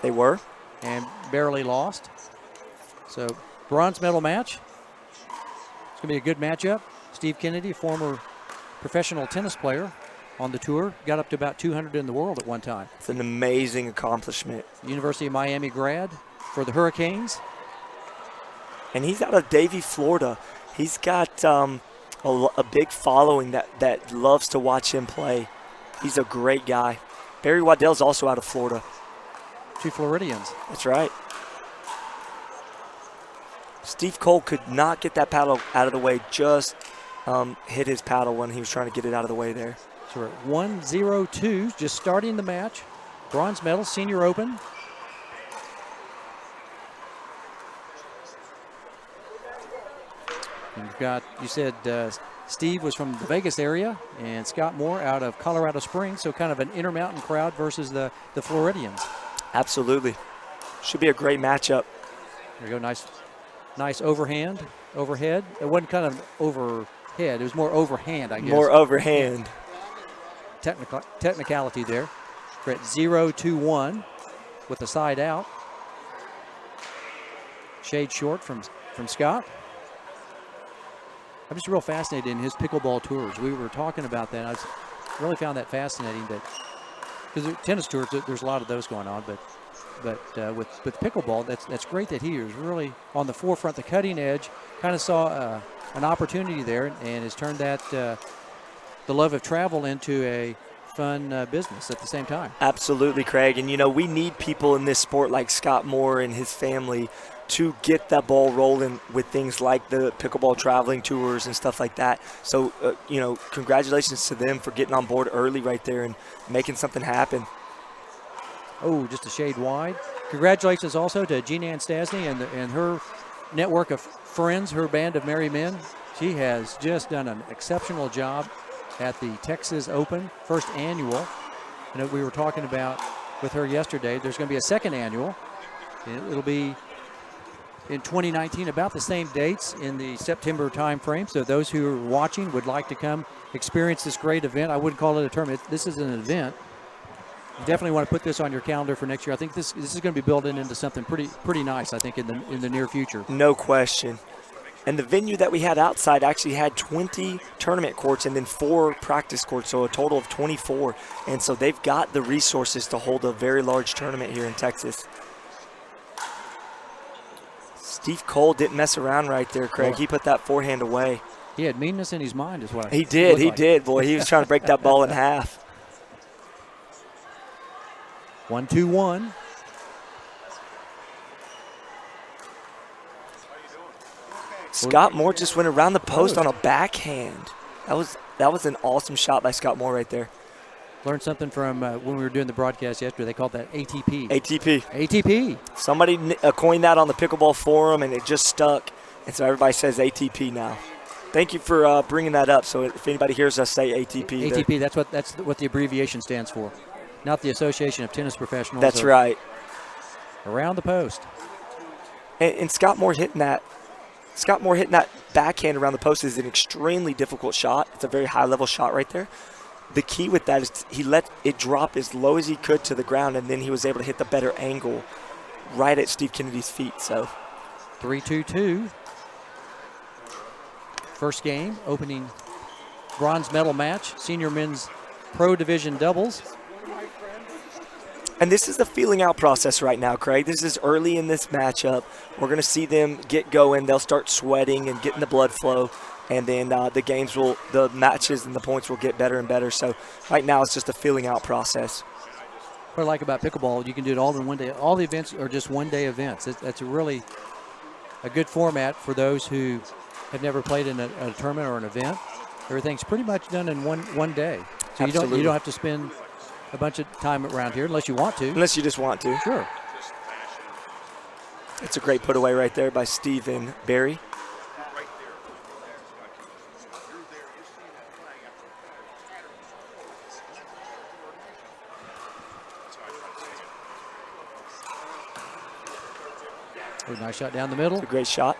They were. And barely lost. So bronze medal match. It's going to be a good matchup. Steve Kennedy, former professional tennis player on the tour, got up to about 200 in the world at one time. It's an amazing accomplishment. University of Miami grad for the Hurricanes. And he's out of Davie, Florida. He's got a big following that loves to watch him play. He's a great guy. Barry Waddell's also out of Florida. 2 Floridians. That's right. Steve Cole could not get that paddle out of the way, just hit his paddle when he was trying to get it out of the way there. So we're at 1-0-2, just starting the match. Bronze medal, Senior Open. And we've got, you said Steve was from the Vegas area, and Scott Moore out of Colorado Springs, so kind of an Intermountain crowd versus the Floridians. Absolutely. Should be a great matchup. There you go, nice overhead. It wasn't kind of overhead, it was more overhand, I guess. More overhand. Technicality there. We're at 0-2-1 with the side out. Shade short from Scott. I'm just real fascinated in his pickleball tours. We were talking about that. I really found that fascinating, that because tennis tours, there's a lot of those going on, but with pickleball, that's great that he is really on the forefront, the cutting edge. Kind of saw an opportunity there and has turned that the love of travel into a fun business at the same time. Absolutely, Craig. And, you know, we need people in this sport like Scott Moore and his family to get that ball rolling with things like the pickleball traveling tours and stuff like that. So, you know, congratulations to them for getting on board early right there and making something happen. Oh, just a shade wide. Congratulations also to Jean Ann Stasny and her network of friends, her band of merry men. She has just done an exceptional job at the Texas Open, first annual. And we were talking about with her yesterday, there's going to be a second annual. It'll be in 2019, about the same dates in the September time frame. So those who are watching would like to come experience this great event. I wouldn't call it a tournament. This is an event. You definitely want to put this on your calendar for next year. I think this is going to be building into something pretty nice, I think, in the near future. No question. And the venue that we had outside actually had 20 tournament courts and then 4 practice courts, so a total of 24. And so they've got the resources to hold a very large tournament here in Texas. Steve Cole didn't mess around right there, Craig. Oh. He put that forehand away. He had meanness in his mind, is what he did. He did, boy. He was trying to break that ball in half. 1-2-1. Scott Moore just went around the post on a backhand. That was an awesome shot by Scott Moore right there. Learned something from when we were doing the broadcast yesterday. They called that ATP. ATP. Somebody coined that on the pickleball forum, and it just stuck. And so everybody says ATP now. Thank you for bringing that up. So if anybody hears us say ATP. ATP, that's what the abbreviation stands for. Not the Association of Tennis Professionals. That's right. Around the post. And Scott Moore hitting that. Scott Moore hitting that backhand around the post is an extremely difficult shot. It's a very high-level shot right there. The key with that is he let it drop as low as he could to the ground, and then he was able to hit the better angle right at Steve Kennedy's feet. So 3-2-2. First game, opening bronze medal match, senior men's pro division doubles. And this is the feeling out process right now, Craig. This is early in this matchup. We're going to see them get going. They'll start sweating and getting the blood flow. And then the matches and the points will get better and better. So right now it's just a feeling out process. What I like about pickleball, you can do it all in one day. All the events are just one-day events. That's a really a good format for those who have never played in a tournament or an event. Everything's pretty much done in one day. So you don't have to spend a bunch of time around here unless you want to. Unless you just want to. Sure. It's a great put away right there by Stephen Barry. Oh, nice shot down the middle. It's a great shot.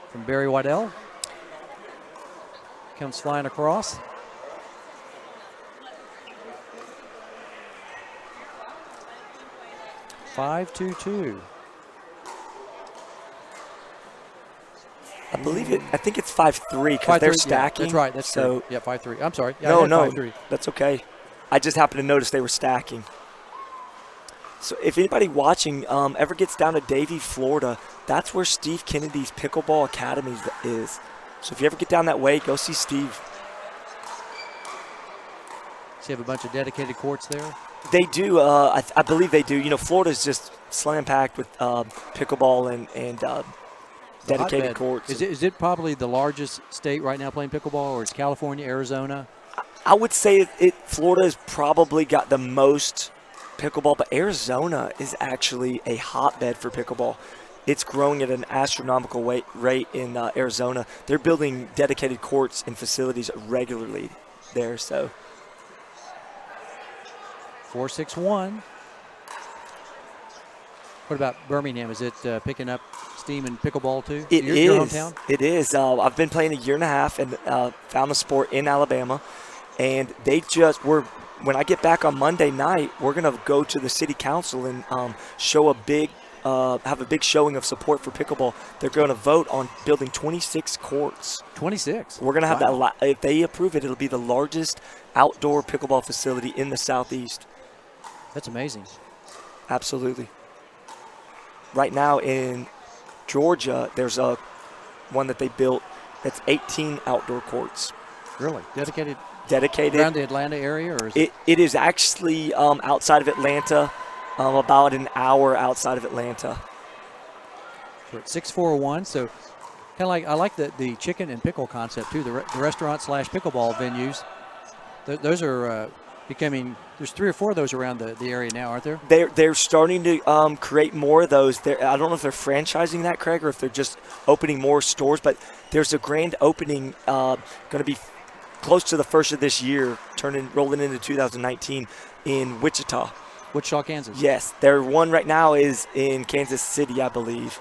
From Barry Waddell. Comes flying across. 5-2-2. I think it's 5-3 because they're stacking. Yeah, that's right. That's so true. Yeah, 5-3. I'm sorry. Yeah, no, 5-3. that's okay. I just happened to notice they were stacking. So if anybody watching ever gets down to Davie, Florida, that's where Steve Kennedy's Pickleball Academy is. So if you ever get down that way, go see Steve. So you have a bunch of dedicated courts there? They do. I believe they do. You know, Florida's just slam-packed with pickleball and dedicated courts. Is it probably the largest state right now playing pickleball, or is California, Arizona? I would say Florida's probably got the most pickleball, but Arizona is actually a hotbed for pickleball. It's growing at an astronomical rate in Arizona. They're building dedicated courts and facilities regularly there. So 4-6-1. What about Birmingham? Is it picking up steam in pickleball too? It is. Your hometown? It is. I've been playing a year and a half and found the sport in Alabama, and they just were. When I get back on Monday night, we're gonna go to the city council and show have a big showing of support for pickleball. They're going to vote on building 26 courts. 26. We're going to have that. If they approve it, it'll be the largest outdoor pickleball facility in the Southeast. That's amazing. Absolutely. Right now in Georgia, there's one that they built that's 18 outdoor courts. Really? Dedicated around the Atlanta area, or is it is actually outside of Atlanta, about an hour outside of Atlanta. So it's 6-4-1. So kind of like I like the chicken and pickle concept too. The restaurant / pickleball venues. Those are becoming. There's 3 or 4 of those around the area now, aren't there? They're starting to create more of those. I don't know if they're franchising that, Craig, or if they're just opening more stores. But there's a grand opening going to be close to the first of this year, rolling into 2019 in Wichita. Wichita, Kansas. Yes, their one right now is in Kansas City, I believe.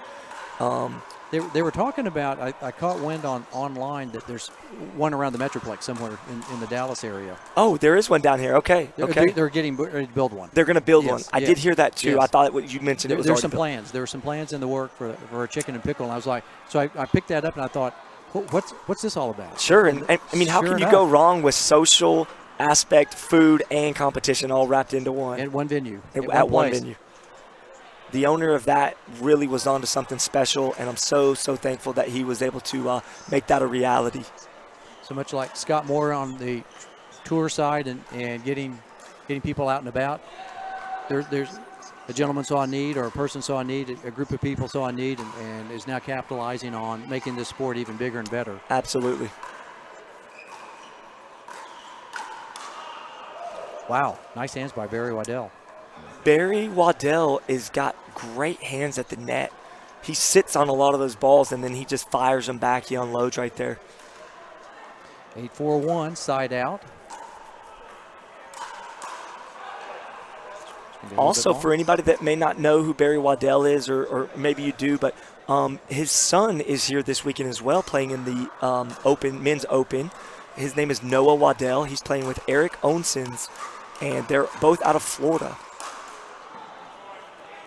They were talking about. I caught wind online that there's one around the Metroplex somewhere in the Dallas area. Oh, there is one down here. Okay. They're getting ready to build one. They're going to build one. I did hear that too. Yes. I thought what you mentioned. There's some plans. There were some plans in the work for a chicken and pickle, and I was like, so I picked that up and I thought, what's this all about? Sure, and I mean, how can you go wrong with social aspect, food, and competition all wrapped into one? At one venue. At one venue. The owner of that really was onto something special, and I'm so thankful that he was able to make that a reality. So much like Scott Moore on the tour side and getting people out and about, there's a gentleman saw a need, or a person saw a need, a group of people saw a need, and is now capitalizing on making this sport even bigger and better. Absolutely. Wow, nice hands by Barry Waddell. Barry Waddell has got great hands at the net. He sits on a lot of those balls, and then he just fires them back. He unloads right there. 8-4-1, side out. Also, for anybody that may not know who Barry Waddell is, or maybe you do, but his son is here this weekend as well, playing in the men's open. His name is Noah Waddell. He's playing with Eric Onsens, and they're both out of Florida.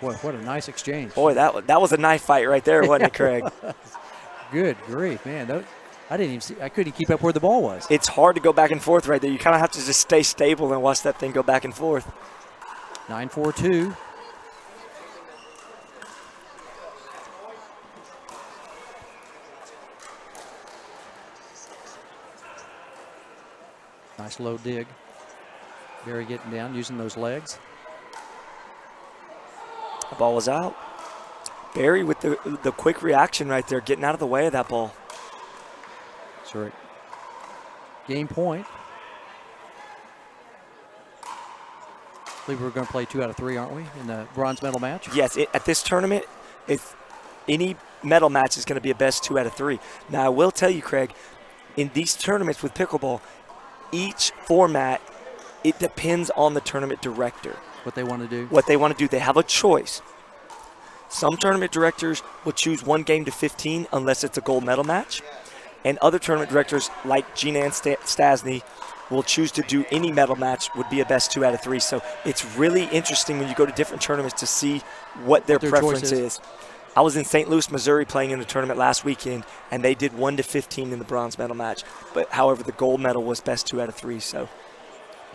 Boy, what a nice exchange. Boy, that was a knife fight right there, wasn't it, Craig? Good grief, man. I didn't even see. I couldn't keep up where the ball was. It's hard to go back and forth right there. You kind of have to just stay stable and watch that thing go back and forth. 9-4-2. Nice low dig. Barry getting down, using those legs. The ball was out. Barry with the quick reaction right there, getting out of the way of that ball. Sorry. Game point. I believe we're going to play 2 out of 3, aren't we, in the bronze medal match? Yes, at this tournament, if any medal match is going to be a best 2 out of 3. Now, I will tell you, Craig, in these tournaments with pickleball, each format, it depends on the tournament director. What they want to do? What they want to do. They have a choice. Some tournament directors will choose 1 game to 15 unless it's a gold medal match. And other tournament directors, like Jean-Ann Stasny, will choose to do any medal match would be a best 2 out of 3. So it's really interesting when you go to different tournaments to see what their preference is. I was in St. Louis, Missouri playing in a tournament last weekend, and they did 1 to 15 in the bronze medal match. But however, the gold medal was best 2 out of 3. So,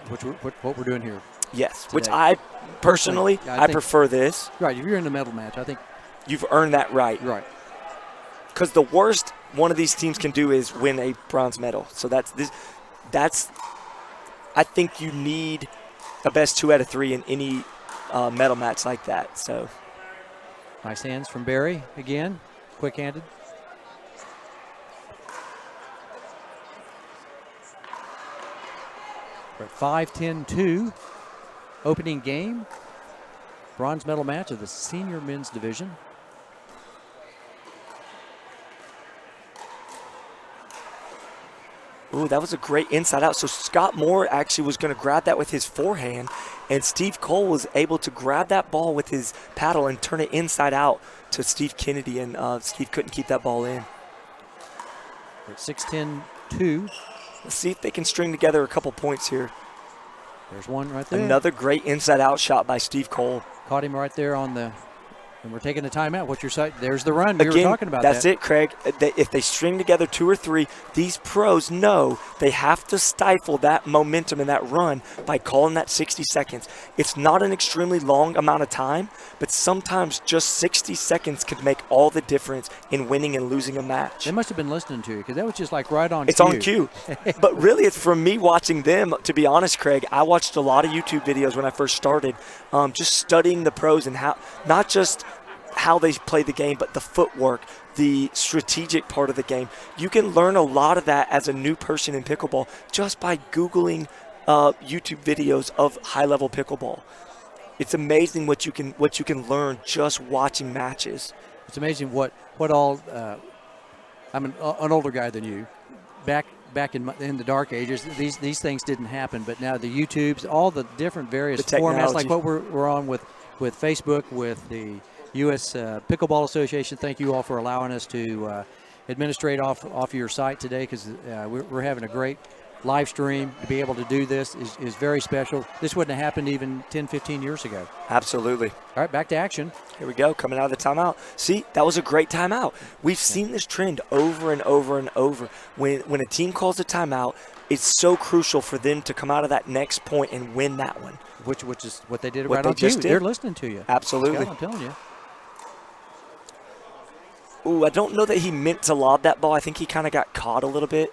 what we're doing here? Yes, today. Which I personally I prefer this. Right, if you're in the medal match, I think you've earned that right. Right. Because the worst one of these teams can do is win a bronze medal. So that's I think you need a best 2 out of 3 in any medal match like that. So. Nice hands from Barry again, quick-handed. We're at 5-10-2, opening game, bronze medal match of the senior men's division. Ooh, that was a great inside out. So Scott Moore actually was going to grab that with his forehand, and Steve Cole was able to grab that ball with his paddle and turn it inside out to Steve Kennedy, and Steve couldn't keep that ball in. We're at 6-10-2. Let's see if they can string together a couple points here. There's one right there. Another great inside out shot by Steve Cole. Caught him right there on the. And we're taking the timeout. What's your side? There's the run. We were talking about that's that. It, Craig. If they string together 2 or 3, these pros know they have to stifle that momentum and that run by calling that 60 seconds. It's not an extremely long amount of time, but sometimes just 60 seconds can make all the difference in winning and losing a match. They must have been listening to you because that was just like right on cue. It's on cue. But really, it's from me watching them, to be honest, Craig. I watched a lot of YouTube videos when I first started, just studying the pros and how, not just how they play the game, but the footwork, the strategic part of the game. You can learn a lot of that as a new person in pickleball just by Googling YouTube videos of high-level pickleball. It's amazing what you can learn just watching matches. It's amazing what all. I'm an older guy than you. Back in the dark ages, these things didn't happen, but now the YouTubes, all the different various formats, like what we're on with Facebook, with the U.S. Pickleball Association. Thank you all for allowing us to administrate off your site today, because we're having a great live stream. To be able to do this is very special. This wouldn't have happened even 10, 15 years ago. Absolutely. All right, back to action. Here we go, coming out of the timeout. See, that was a great timeout. We've seen this trend over and over and over. When a team calls a timeout, it's so crucial for them to come out of that next point and win that one. Which is what they did right on cue. They're listening to you. Absolutely. Scott, I'm telling you. Ooh, I don't know that he meant to lob that ball. I think he kind of got caught a little bit,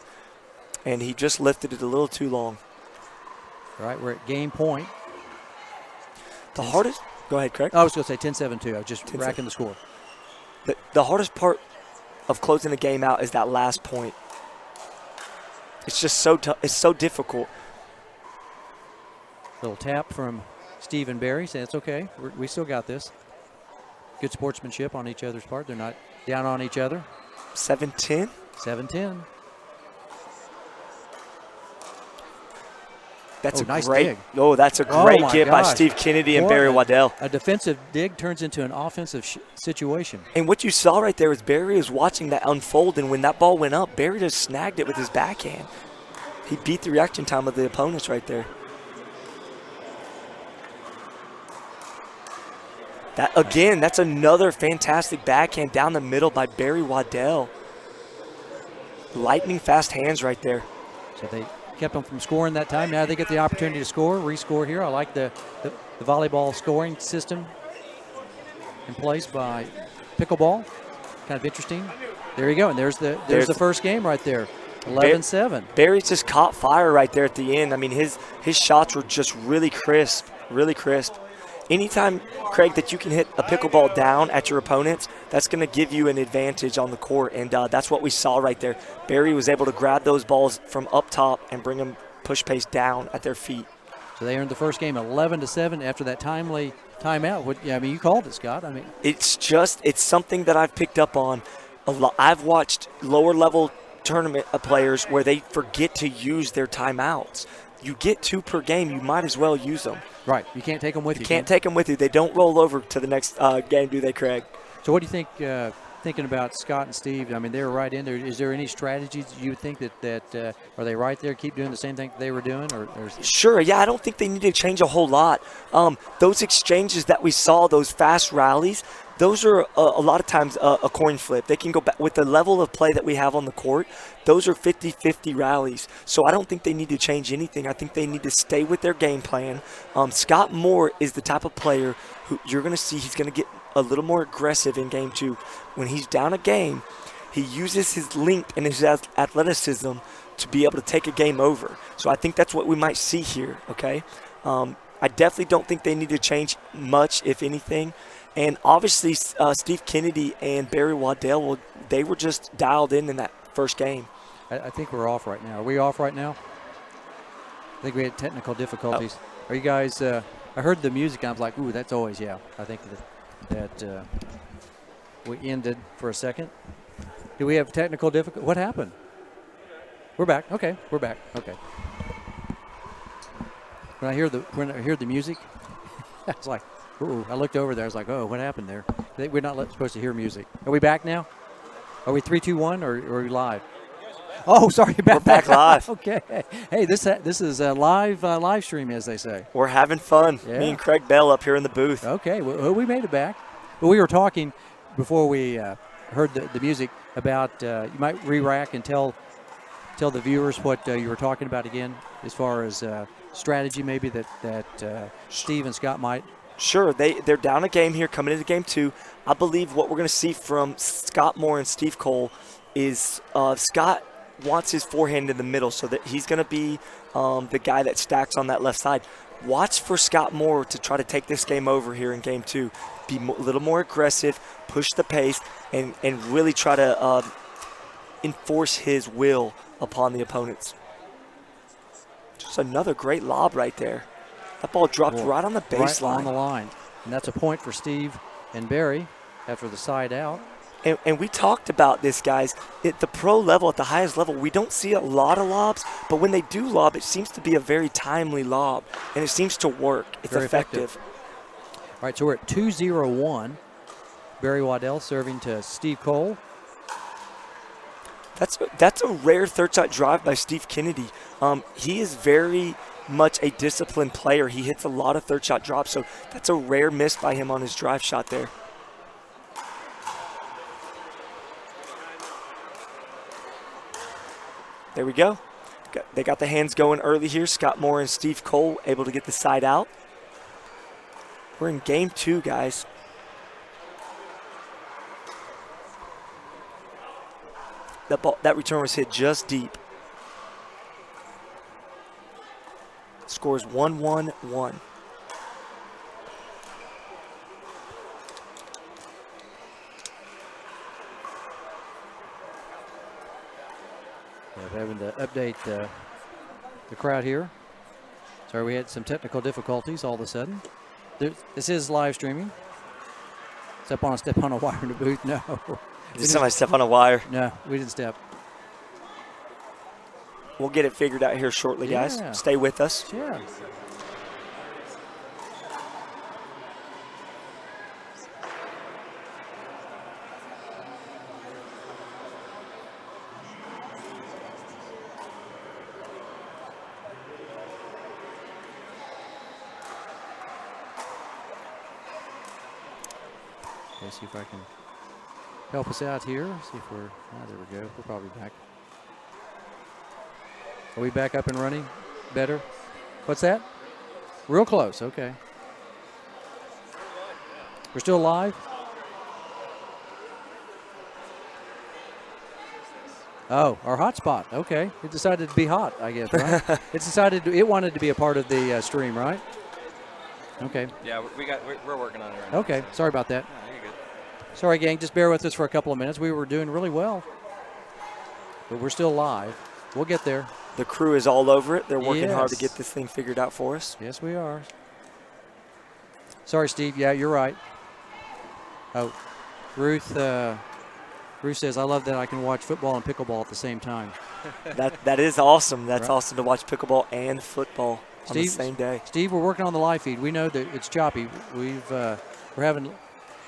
and he just lifted it a little too long. All right, we're at game point. The hardest – go ahead, Craig. I was going to say 10-7-2. I was just racking the score. The hardest part of closing the game out is that last point. It's just it's so difficult. Little tap from Steve and Barry saying it's okay. We still got this. Good sportsmanship on each other's part. They're not down on each other. 7-10. 7-10. That's nice great dig. Oh, that's a great get by Steve Kennedy and Barry Waddell. A defensive dig turns into an offensive situation. And what you saw right there is Barry was watching that unfold, and when that ball went up, Barry just snagged it with his backhand. He beat the reaction time of the opponents right there. That's another fantastic backhand down the middle by Barry Waddell. Lightning fast hands right there. So they kept them from scoring that time. Now they get the opportunity to rescore here. I like the volleyball scoring system in place by Pickleball. Kind of interesting. There you go, and there's the first game right there. 11-7. Barry's just caught fire right there at the end. I mean, his shots were just really crisp, really crisp. Anytime, Craig, that you can hit a pickleball down at your opponents, that's going to give you an advantage on the court, and that's what we saw right there. Barry was able to grab those balls from up top and bring them push pace down at their feet. So they earned the first game 11-7 after that timely timeout. You called it, Scott. I mean, it's something that I've picked up on a lot. I've watched lower level tournament players where they forget to use their timeouts. You get 2 per game, you might as well use them. Right. You can't take them with you. You can't take them with you. They don't roll over to the next game, do they, Craig? So what do you think thinking about Scott and Steve. I mean, they were right in there. Is there any strategies you would think that are they right there, keep doing the same thing they were doing? Or Sure, yeah, I don't think they need to change a whole lot. Those exchanges that we saw, those fast rallies, those are a lot of times a coin flip. They can go back with the level of play that we have on the court. Those are 50-50 rallies. So I don't think they need to change anything. I think they need to stay with their game plan. Scott Moore is the type of player who you're going to see he's going to get a little more aggressive in game 2. When he's down a game, he uses his length and his athleticism to be able to take a game over. So I think that's what we might see here, okay? I definitely don't think they need to change much, if anything. And obviously, Steve Kennedy and Barry Waddell, they were just dialed in that first game. I think we're off right now. Are we off right now? I think we had technical difficulties. Are you guys, I heard the music, I was like, ooh, that's always, yeah. I think that we ended for a second. Do we have technical difficulty? What happened? We're back. Okay, we're back. Okay. When I hear the music, I was like, ooh, I looked over there. I was like, oh, what happened there? We're not supposed to hear music. Are we back now? Are we 3, 2, 1, or are we live? Oh, sorry. We're back live. Okay. Hey, this is a live stream, as they say. We're having fun. Yeah. Me and Craig Bell up here in the booth. Okay. Well, we made it back. But we were talking before we heard the music about you might re-rack and tell the viewers what you were talking about again as far as strategy maybe that Steve and Scott might. Sure, they're down a game here coming into game 2. I believe what we're going to see from Scott Moore and Steve Cole is Scott wants his forehand in the middle, so that he's going to be the guy that stacks on that left side. Watch for Scott Moore to try to take this game over here in game 2. Be a little more aggressive, push the pace, and really try to enforce his will upon the opponents. Just another great lob right there. That ball dropped right on the baseline. Right on the line. And that's a point for Steve and Barry after the side out. And we talked about this, guys. At the pro level, at the highest level, we don't see a lot of lobs, but when they do lob, it seems to be a very timely lob, and it seems to work. It's very effective. All right, so we're at 2-0-1. Barry Waddell serving to Steve Cole. That's a rare third shot drive by Steve Kennedy. He is very much a disciplined player. He hits a lot of third shot drops, so that's a rare miss by him on his drive shot there. There we go. They got the hands going early here. Scott Moore and Steve Cole able to get the side out. We're in game 2, guys. That return was hit just deep. Scores 1-1-1. Yeah, having to update the crowd here. Sorry, we had some technical difficulties all of a sudden. This is live streaming. Step on a wire in the booth? No. Did somebody step on a wire? No, we didn't step. We'll get it figured out here shortly, guys. Yeah. Stay with us. Yeah. Let's see if I can help us out here. See if we're, there we go. We're probably back. Are we back up and running? Better? What's that? Real close, okay. We're still live? Oh, our hot spot. Okay. It decided to be hot, I guess, right? It wanted to be a part of the stream, right? Okay. Yeah, we're working on it right now. Okay. Sorry about that. No, you're good. Sorry, gang. Just bear with us for a couple of minutes. We were doing really well, but we're still live. We'll get there. The crew is all over it. They're working hard to Yes. get this thing figured out for us. Yes, we are. Sorry, Steve. Yeah, you're right. Oh, Ruth says, I love that I can watch football and pickleball at the same time. That is awesome. That's Right. awesome to watch pickleball and football on the same day. Steve, we're working on the live feed. We know that it's choppy. We're having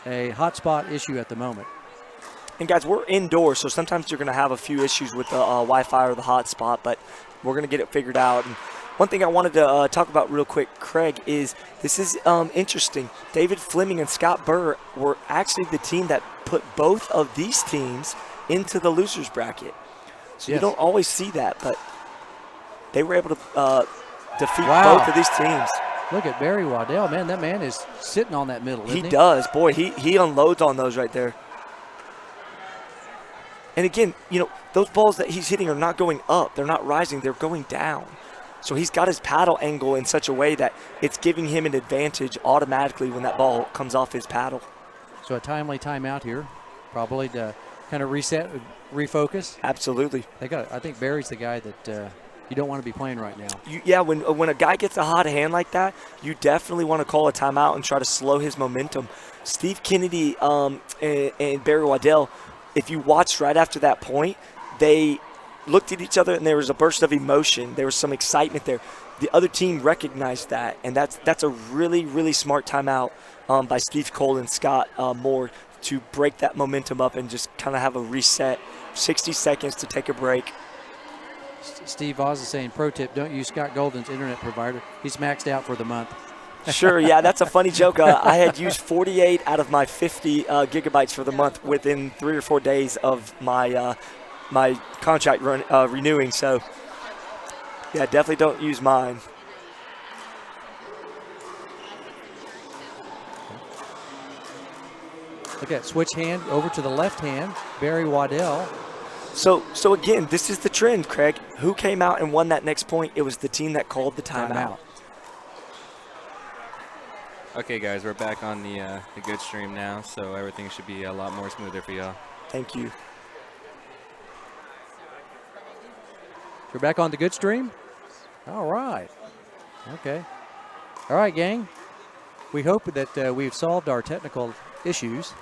a hotspot issue at the moment. And guys, we're indoors, so sometimes you're going to have a few issues with the Wi-Fi or the hotspot, but we're going to get it figured out. And one thing I wanted to talk about real quick, Craig, is this is interesting. David Fleming and Scott Burr were actually the team that put both of these teams into the losers bracket. So you don't always see that, but they were able to defeat both of these teams. Look at Barry Waddell. Man, that man is sitting on that middle, isn't he? He does. Boy, he unloads on those right there. And again, you know, those balls that he's hitting are not going up. They're not rising. They're going down. So he's got his paddle angle in such a way that it's giving him an advantage automatically when that ball comes off his paddle. So a timely timeout here, probably to kind of reset, refocus. Absolutely. I think Barry's the guy that you don't want to be playing right now. When a guy gets a hot hand like that, you definitely want to call a timeout and try to slow his momentum. Steve Kennedy and Barry Waddell, if you watched right after that point, they looked at each other and there was a burst of emotion. There was some excitement there. The other team recognized that, and that's a really, really smart timeout by Steve Cole and Scott Moore to break that momentum up and just kind of have a reset. 60 seconds to take a break. Steve Oz is saying, pro tip, don't use Scott Golden's internet provider. He's maxed out for the month. Sure, yeah, that's a funny joke. I had used 48 out of my 50 gigabytes for the month within 3 or 4 days of my my contract renewing. So, yeah, definitely don't use mine. Look at switch hand over to the left hand, Barry Waddell. So again, this is the trend, Craig. Who came out and won that next point? It was the team that called the timeout. Okay, guys, we're back on the good stream now, so everything should be a lot more smoother for y'all. Thank you. We're back on the good stream? All right. Okay. All right, gang. We hope that we've solved our technical issues.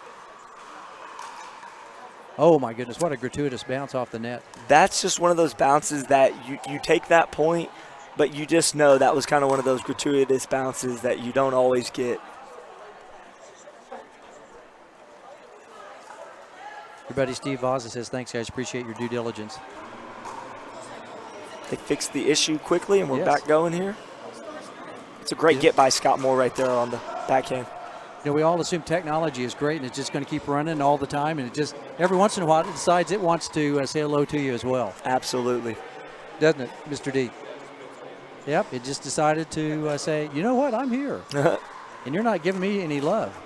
Oh, my goodness. What a gratuitous bounce off the net. That's just one of those bounces that you take that point, but you just know that was kind of one of those gratuitous bounces that you don't always get. Your buddy Steve Vaza says, thanks, guys. Appreciate your due diligence. They fixed the issue quickly, and we're back going here. It's a great get by Scott Moore right there on the backhand. You know, we all assume technology is great and it's just going to keep running all the time, and it just every once in a while it decides it wants to say hello to you as well. Absolutely. Doesn't it, Mr. D? Yep, it just decided to say, you know what, I'm here. And you're not giving me any love.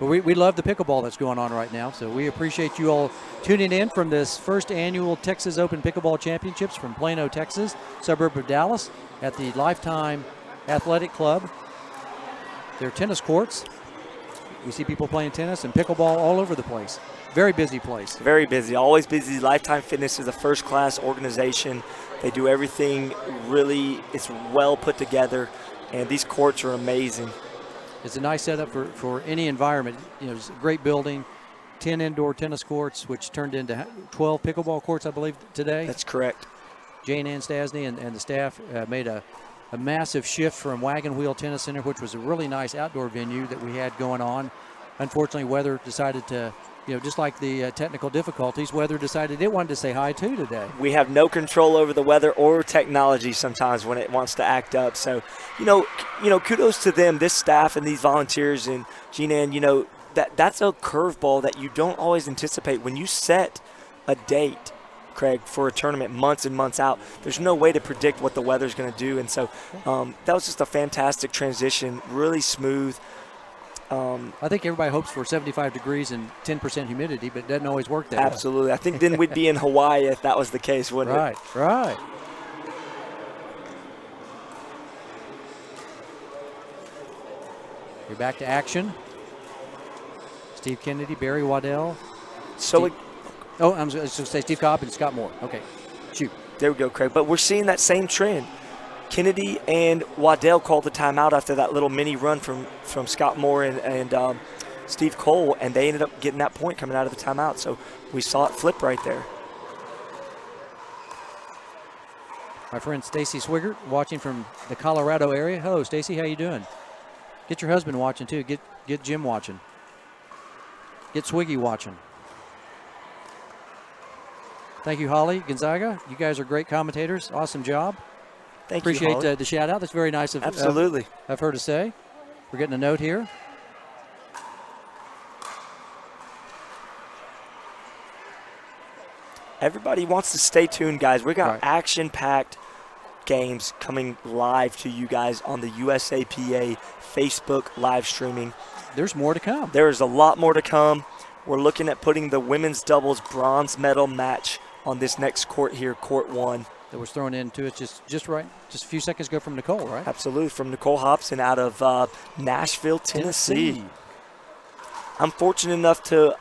But we love the pickleball that's going on right now, so we appreciate you all tuning in from this first annual Texas Open Pickleball Championships from Plano, Texas, suburb of Dallas, at the Lifetime Athletic Club. Their tennis courts. We see people playing tennis and pickleball all over the place. Very busy place. Very busy, always busy. Lifetime Fitness is a first-class organization. They do everything really, it's well put together, and these courts are amazing. It's a nice setup for any environment. You know, it's a great building, 10 indoor tennis courts, which turned into 12 pickleball courts, I believe, today. That's correct. Jane Ann Stasny and the staff made a massive shift from Wagon Wheel Tennis Center, which was a really nice outdoor venue that we had going on. Unfortunately, weather decided to, you know, just like the technical difficulties, weather decided it wanted to say hi too today. We have no control over the weather or technology sometimes when it wants to act up. So, you know, kudos to them, this staff and these volunteers and Jean-Ann, you know, that's a curveball that you don't always anticipate. When you set a date, Craig, for a tournament months and months out, there's no way to predict what the weather's going to do. And so that was just a fantastic transition, really smooth. I think everybody hopes for 75 degrees and 10% humidity, but it doesn't always work that way. Absolutely. I think then we'd be in Hawaii if that was the case, wouldn't it? Right. You're back to action. Steve Kennedy, Barry Waddell. I'm going to say Steve Cobb and Scott Moore. Okay, shoot. There we go, Craig. But we're seeing that same trend. Kennedy and Waddell called the timeout after that little mini run from Scott Moore and Steve Cole, and they ended up getting that point coming out of the timeout. So we saw it flip right there. My friend Stacy Swigert watching from the Colorado area. Hello, Stacy. How you doing? Get your husband watching, too. Get Jim watching. Get Swiggy watching. Thank you, Holly Gonzaga. You guys are great commentators. Awesome job. Thank you, Appreciate Holly. the shout out. That's very nice of Absolutely. of her to say. We're getting a note here. Everybody wants to stay tuned, guys. We got Right. action-packed games coming live to you guys on the USAPA Facebook live streaming. There's more to come. There is a lot more to come. We're looking at putting the women's doubles bronze medal match on this next court here, court 1. That was thrown into it just right, just a few seconds ago from Nicole, right? Absolutely, from Nicole Hobson out of Nashville, Tennessee. I'm fortunate enough to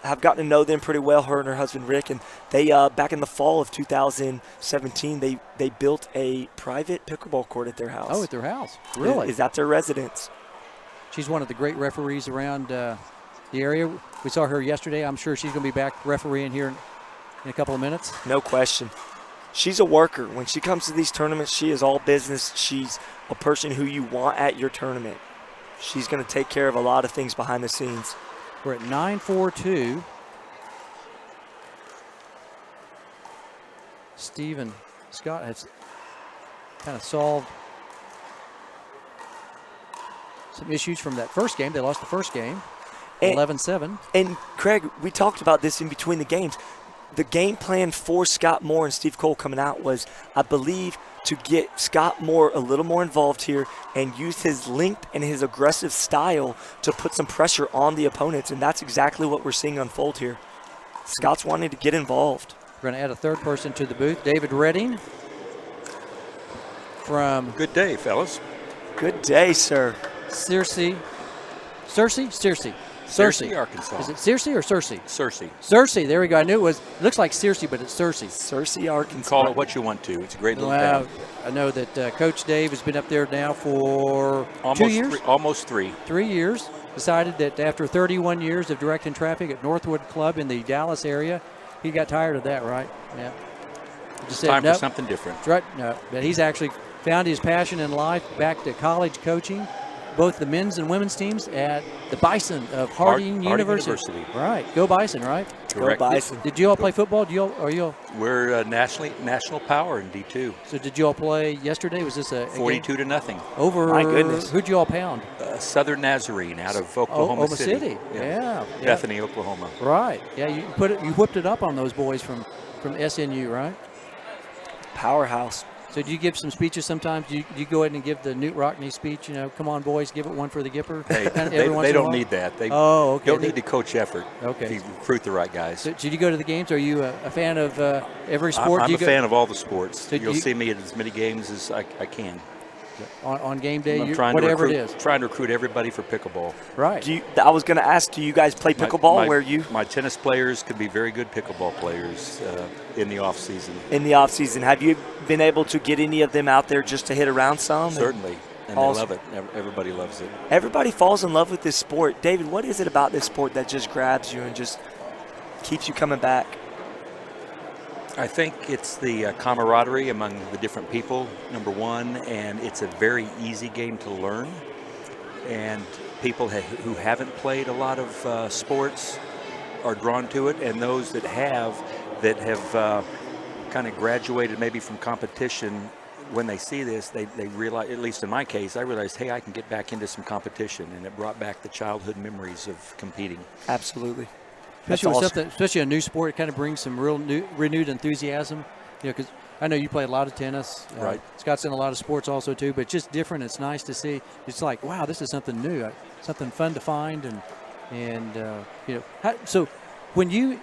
have gotten to know them pretty well, her and her husband Rick, and they back in the fall of 2017, they built a private pickleball court at their house. Oh, at their house. Really? Is at their residence. She's one of the great referees around the area. We saw her yesterday. I'm sure she's going to be back refereeing here in a couple of minutes. No question. She's a worker. When she comes to these tournaments, she is all business. She's a person who you want at your tournament. She's going to take care of a lot of things behind the scenes. We're at 9-4-2. Steve and Scott have kind of solved some issues from that first game. They lost the first game, 11-7. And Craig, we talked about this in between the games. The game plan for Scott Moore and Steve Cole coming out was, I believe, to get Scott Moore a little more involved here and use his length and his aggressive style to put some pressure on the opponents, and that's exactly what we're seeing unfold here. Scott's wanting to get involved. We're going to add a third person to the booth, David Redding from Good day, fellas. Good day, sir. Searcy, Arkansas. Is it Searcy or Searcy? Searcy. Searcy, there we go. I knew it was, it looks like Searcy, but it's Searcy. Searcy, Arkansas. Call it what you want to. It's a great little town. I know that Coach Dave has been up there now for 2 years? Almost three. 3 years. Decided that after 31 years of directing traffic at Northwood Club in the Dallas area, he got tired of that, right? Yeah. Just said, Time for "Nope." something different. That's right. No, but he's actually found his passion in life back to college coaching, both the men's and women's teams at the Bison of Harding University. Right. Go Bison, right? Correct. Go Bison. Did you all play football? Are you all, We're national power in D2. so did you all play yesterday? Was this a 42 to nothing. over? My goodness. Who'd you all pound? Southern Nazarene out of Oklahoma Oklahoma City. Yeah. Bethany, Oklahoma. Right. Yeah, you whipped it up on those boys from SNU, right? Powerhouse. So do you give some speeches sometimes? Do you go ahead and give the Newt Rockney speech, come on, boys, give it one for the Gipper? Hey, Every once they in a don't while? need that. They Okay. don't need to coach effort. Okay. If you recruit the right guys. So did you go to the games? Are you a fan of every sport? I'm Do a you fan of all the sports. So You'll you- see me at as many games as I can. on game day, I'm trying to whatever recruit, it is. Trying to recruit everybody for pickleball. Right. I was going to ask, do you guys play pickleball? My tennis players could be very good pickleball players in the off season. In the off season, have you been able to get any of them out there just to hit around some? Certainly, and Awesome. they love it. Everybody loves it. Everybody falls in love with this sport. David, what is it about this sport that just grabs you and just keeps you coming back? I think it's the camaraderie among the different people, number one, and it's a very easy game to learn. And people who haven't played a lot of sports are drawn to it, and those that have kind of graduated maybe from competition, when they see this, they realize, at least in my case, I realized, hey, I can get back into some competition, and it brought back the childhood memories of competing. Absolutely. Especially That's with awesome. especially a new sport, it kind of brings some real renewed enthusiasm. Because I know you play a lot of tennis. Right. Scott's in a lot of sports also too, but just different. It's nice to see. It's like, wow, this is something new, something fun to find, so when you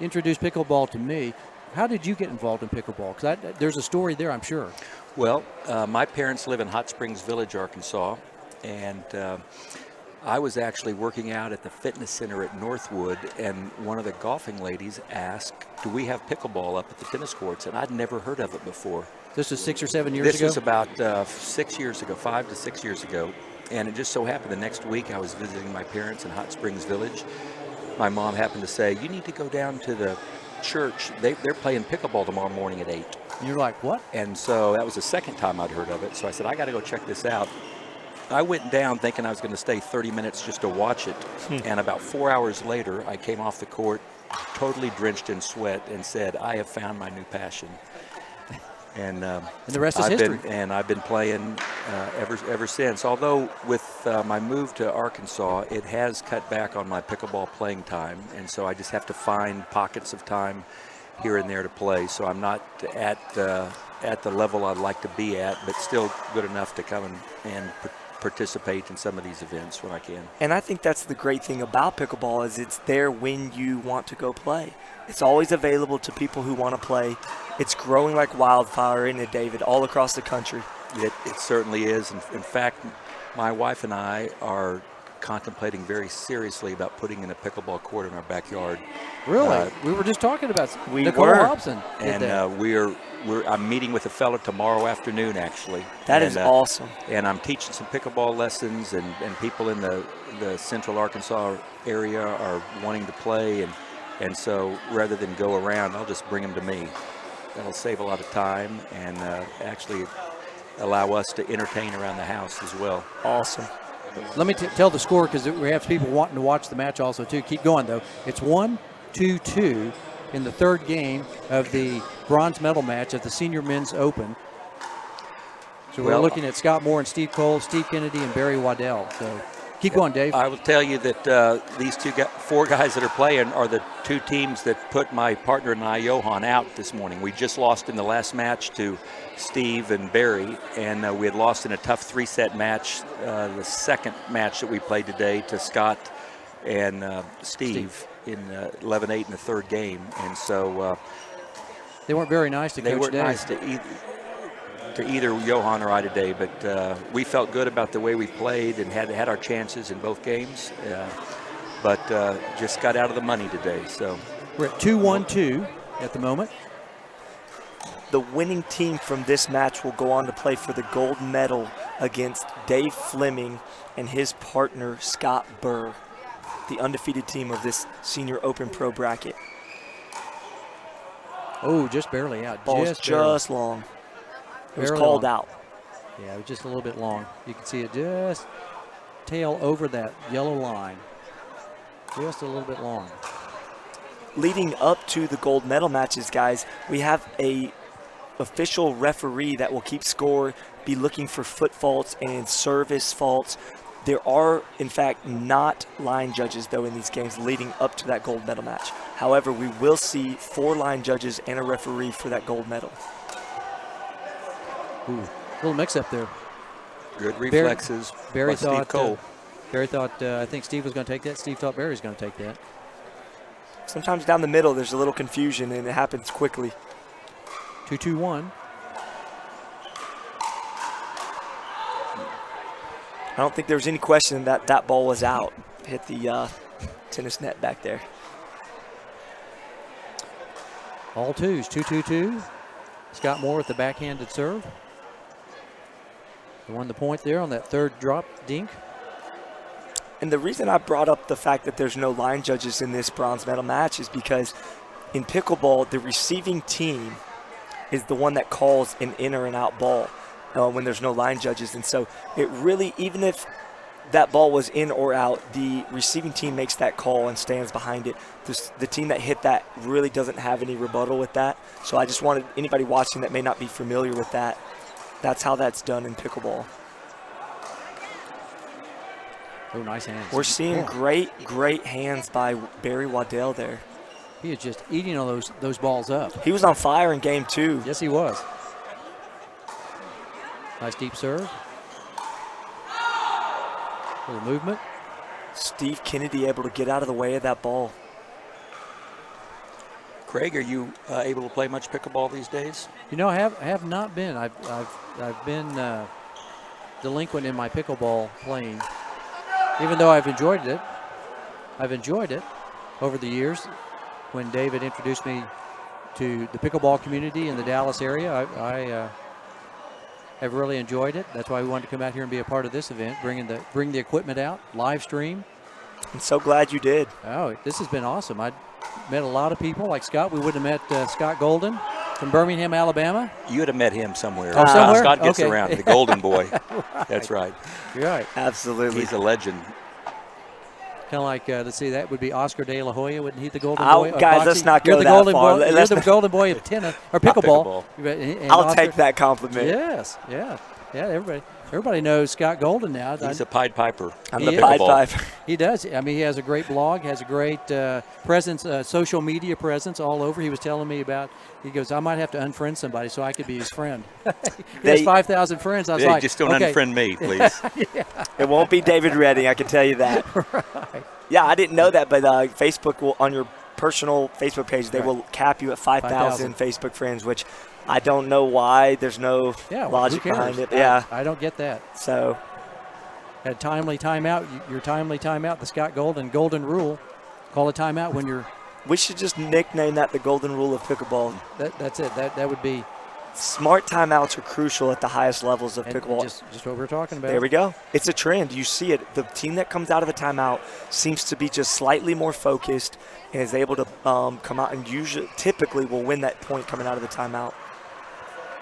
introduced pickleball to me, how did you get involved in pickleball? Because there's a story there, I'm sure. Well, my parents live in Hot Springs Village, Arkansas, and I was actually working out at the fitness center at Northwood, and one of the golfing ladies asked, do we have pickleball up at the tennis courts? And I'd never heard of it before. This was 6 or 7 years ago? This was about 6 years ago, 5 to 6 years ago. And it just so happened the next week I was visiting my parents in Hot Springs Village. My mom happened to say, you need to go down to the church. They're playing pickleball tomorrow morning at 8. And you're like, what? And so that was the second time I'd heard of it. So I said, I got to go check this out. I went down thinking I was going to stay 30 minutes just to watch it. And about 4 hours later, I came off the court totally drenched in sweat and said, I have found my new passion. And the rest is history. I've been playing ever since. Although with my move to Arkansas, it has cut back on my pickleball playing time, and so I just have to find pockets of time here and there to play. So I'm not at the level I'd like to be at, but still good enough to come and participate in some of these events when I can. And I think that's the great thing about pickleball is it's there when you want to go play. It's always available to people who want to play. It's growing like wildfire, isn't it, David, all across the country? It certainly is. In fact, my wife and I are contemplating very seriously about putting in a pickleball court in our backyard. Really? We were just talking about Nicole Hobson. I'm meeting with a fellow tomorrow afternoon, actually. That is awesome. And I'm teaching some pickleball lessons, and people in the central Arkansas area are wanting to play, and so rather than go around, I'll just bring them to me. That'll save a lot of time and actually allow us to entertain around the house as well. Awesome. Let me tell the score, because we have people wanting to watch the match also too. Keep going though. It's 1-2-2 in the third game of the bronze medal match at the Senior Men's Open. So we're looking at Scott Moore and Steve Cole, Steve Kennedy, and Barry Waddell. So keep going, Dave. I will tell you that these four guys that are playing are the two teams that put my partner and I, Johan, out this morning. We just lost in the last match to Steve and Barry, and we had lost in a tough three-set match, the second match that we played today, to Scott and Steve in 11-8 in the third game. And so they weren't very nice to Coach Dave. They weren't nice to either Johan or I today, but we felt good about the way we played and had our chances in both games, but just got out of the money today. So we're at 2-1-2 at the moment. The winning team from this match will go on to play for the gold medal against Dave Fleming and his partner Scott Burr, the undefeated team of this Senior Open Pro bracket. Oh, just barely out. Ball's just long. It was called out. Yeah, it was just a little bit long. You can see it just tail over that yellow line. Just a little bit long. Leading up to the gold medal matches, guys, we have a official referee that will keep score, be looking for foot faults and service faults. There are, in fact, not line judges, though, in these games leading up to that gold medal match. However, we will see 4 line judges and a referee for that gold medal. Ooh, little mix-up there. Good reflexes by Steve Cole. Barry thought, I think Steve was going to take that. Steve thought Barry was going to take that. Sometimes down the middle, there's a little confusion, and it happens quickly. 2-2-1. I don't think there was any question that that ball was out. Hit the tennis net back there. All twos, 2-2-2. Scott Moore with the backhanded serve. He won the point there on that third drop dink. And the reason I brought up the fact that there's no line judges in this bronze medal match is because in pickleball, the receiving team is the one that calls an in or an out ball when there's no line judges. And so it really, even if that ball was in or out, the receiving team makes that call and stands behind it. The team that hit that really doesn't have any rebuttal with that. So I just wanted anybody watching that may not be familiar with that, that's how that's done in pickleball. Oh, nice hands. We're seeing great hands by Barry Waddell there. He is just eating all those balls up. He was on fire in game 2. Yes, he was. Nice deep serve. Little movement. Steve Kennedy able to get out of the way of that ball. Craig, are you able to play much pickleball these days? You know, I have not been. I've been delinquent in my pickleball playing. Even though I've enjoyed it over the years. When David introduced me to the pickleball community in the Dallas area, I have really enjoyed it. That's why we wanted to come out here and be a part of this event, bring the equipment out, live stream. I'm so glad you did. Oh, this has been awesome. I met a lot of people like Scott. We wouldn't have met Scott Golden from Birmingham, Alabama. You would have met him somewhere. Oh, somewhere? Scott gets Okay. around. The golden boy. That's right. You're right. Absolutely. He's a legend. Kind of like, let's see, that would be Oscar De La Hoya. Wouldn't he the golden Oh, boy? of guys, boxing? let's not You're go the that golden far. boy. You're Let's the not- golden boy of tennis or Not pickleball. pickleball. And I'll Oscar- take that compliment. Yes, yeah. Everybody knows Scott Golden now. He's a Pied Piper. I'm He the is. Pied Pickleball. Piper. He does. I mean, he has a great blog, has a great presence, social media presence all over. He was telling me about, he goes, I might have to unfriend somebody so I could be his friend. He has 5,000 friends. I was Hey, like, just don't okay. unfriend me, please. It won't be David Redding, I can tell you that. Yeah, I didn't know that, but Facebook will, on your personal Facebook page, they will cap you at 5,000 Facebook friends, which I don't know why. There's no Yeah, logic who cares? behind it. Yeah, I don't get that. so At a timely timeout, your timely timeout, the Scott Golden rule. Call a timeout when you're. we should just nickname that the golden rule of pickleball. That's it. That would be Smart timeouts are crucial at the highest levels of and pickleball. just what we're talking about. There we go. It's a trend. You see it. The team that comes out of a timeout seems to be just slightly more focused and is able to come out and typically will win that point coming out of the timeout.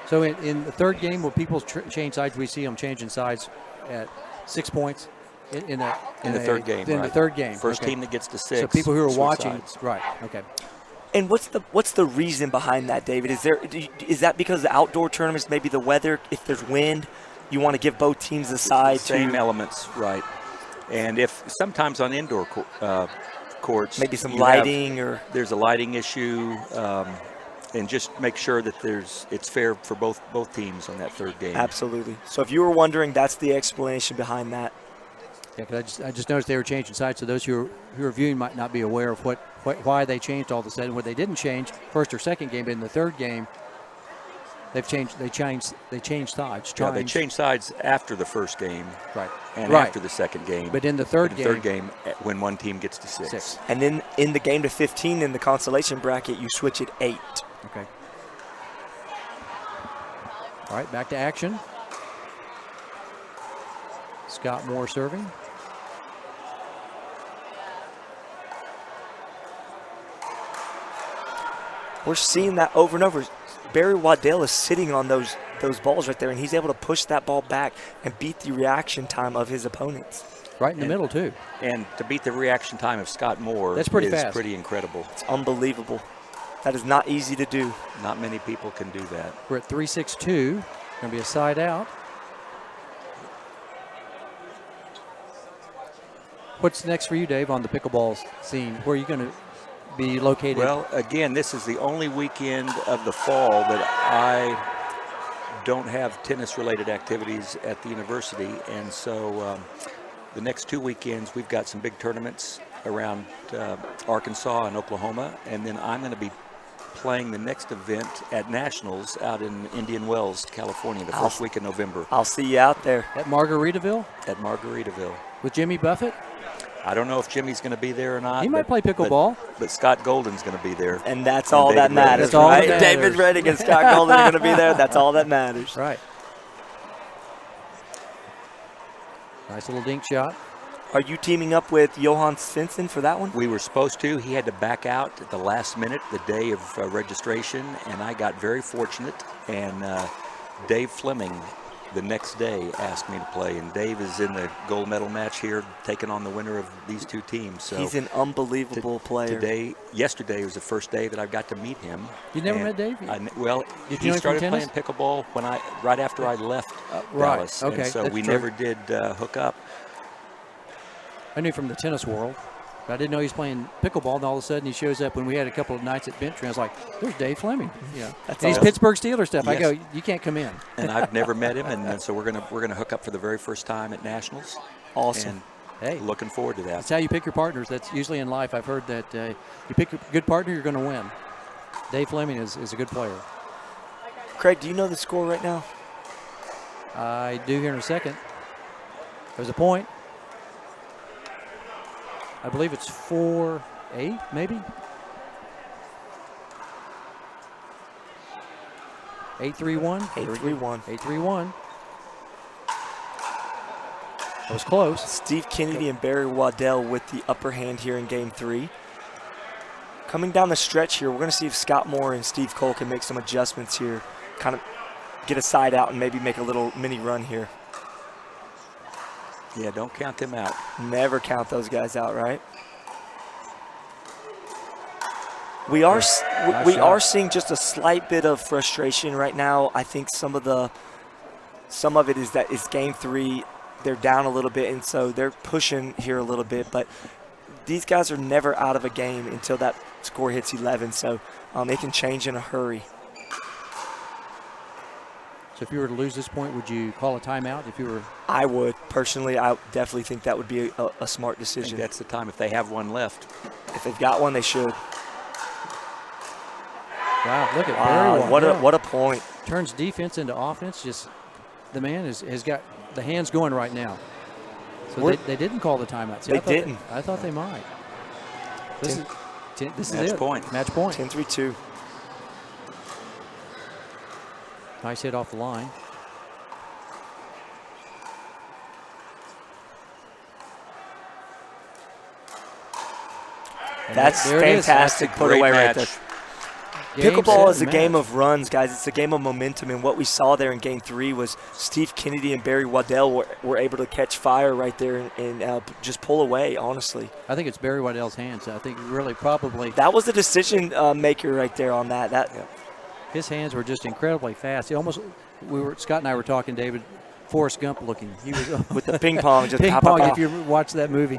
So in the third game, when people change sides, we see them changing sides at 6 points in the third game. In the third game. First okay. team that gets to 6. So people who are switch watching, sides. right? Okay. And what's the reason behind that, David? Is that because the outdoor tournaments, maybe the weather, if there's wind, you want to give both teams a side Same to elements, right? And if sometimes on indoor courts, maybe some you lighting have, or there's a lighting issue, and just make sure that it's fair for both teams on that third game. absolutely. So if you were wondering, that's the explanation behind that. Yeah, 'cause I just noticed they were changing sides, so those who are viewing might not be aware of why they changed all of a sudden. What they didn't change first or second game, but in the third game, they changed sides. Yeah, they changed sides after the first game, Right. and Right. after the second game. But in the third game, when one team gets to 6. 6. And then in the game to 15 in the consolation bracket, you switch it 8. Okay. All right, back to action. Scott Moore serving. We're seeing that over and over. Barry Waddell is sitting on those balls right there, and he's able to push that ball back and beat the reaction time of his opponents. Right in the middle, too. And to beat the reaction time of Scott Moore That's pretty is fast. pretty incredible. It's unbelievable. That is not easy to do. Not many people can do that. We're at 3-6-2. Going to be a side out. What's next for you, Dave, on the pickleball scene? Where are you going to be located? Well, again, this is the only weekend of the fall that I don't have tennis-related activities at the university, and so the next 2 weekends we've got some big tournaments around Arkansas and Oklahoma, and then I'm going to be playing the next event at Nationals out in Indian Wells, California, the first week of November I'll see you out there. At Margaritaville at Margaritaville. with Jimmy Buffett? I don't know if Jimmy's going to be there or not. He might play pickleball. But Scott Golden's going to be there. And that's And all David that Redding. matters, That's all that right? matters. David Redding and Scott Golden are going to be there. That's all that matters. Right. Nice little dink shot. Are you teaming up with Johan Svensson for that one? We were supposed to. He had to back out at the last minute, the day of registration, and I got very fortunate. And Dave Fleming, the next day, asked me to play. And Dave is in the gold medal match here, taking on the winner of these two teams. So He's an unbelievable player. Yesterday was the first day that I got to meet him. You never And met Dave? well, Did you he know him from started tennis? playing pickleball right after I left right. Dallas. Okay, And so that's we true. never did hook up. I knew from the tennis world, but I didn't know he was playing pickleball. And all of a sudden, he shows up when we had a couple of nights at Bentry. I was like, "There's Dave Fleming." Yeah, That's these awesome. Pittsburgh Steelers stuff. I Yes. go, "You can't come in." And I've never met him, and so we're gonna hook up for the very first time at Nationals. Awesome. And Hey, looking forward to that. that's how you pick your partners. That's usually in life. I've heard that you pick a good partner, you're going to win. Dave Fleming is a good player. Craig, do you know the score right now? I do here in a second. There's a point. I believe it's 4-8, maybe. 8-3-1. 8-3-1. 8-3-1. That was close. Steve Kennedy and Barry Waddell with the upper hand here in Game 3. Coming down the stretch here, we're going to see if Scott Moore and Steve Cole can make some adjustments here, kind of get a side out and maybe make a little mini run here. Yeah, don't count them out. Never count those guys out, right? We are seeing just a slight bit of frustration right now. I think some of it is that it's game 3. They're down a little bit, and so they're pushing here a little bit. But these guys are never out of a game until that score hits 11, so it can change in a hurry. So if you were to lose this point, would you call a timeout? If you were, I would personally. I definitely think that would be a smart I think decision. that's the time if they have one left. If they've got one, they should. wow, look at Wow, Barry. what a point. Turns defense into offense. Just the man has got the hands going right now. So they didn't call the timeout. See, They didn't. I thought they might. This is Match it. point. Match point. 10-3-2. Nice hit off the line. And That's there it is. fantastic That's a put great away right match. there. Game, Pickleball set, is a match. game of runs, guys. It's a game of momentum, and what we saw there in Game 3 was Steve Kennedy and Barry Waddell were able to catch fire right there and just pull away, honestly. I think it's Barry Waddell's hands. I think really probably That was the decision maker right there on that. his hands were just incredibly fast. He almost, Scott and I were talking, David, Forrest Gump looking. He was With the ping pong, just ping pop, pong. pop, If you watch that movie.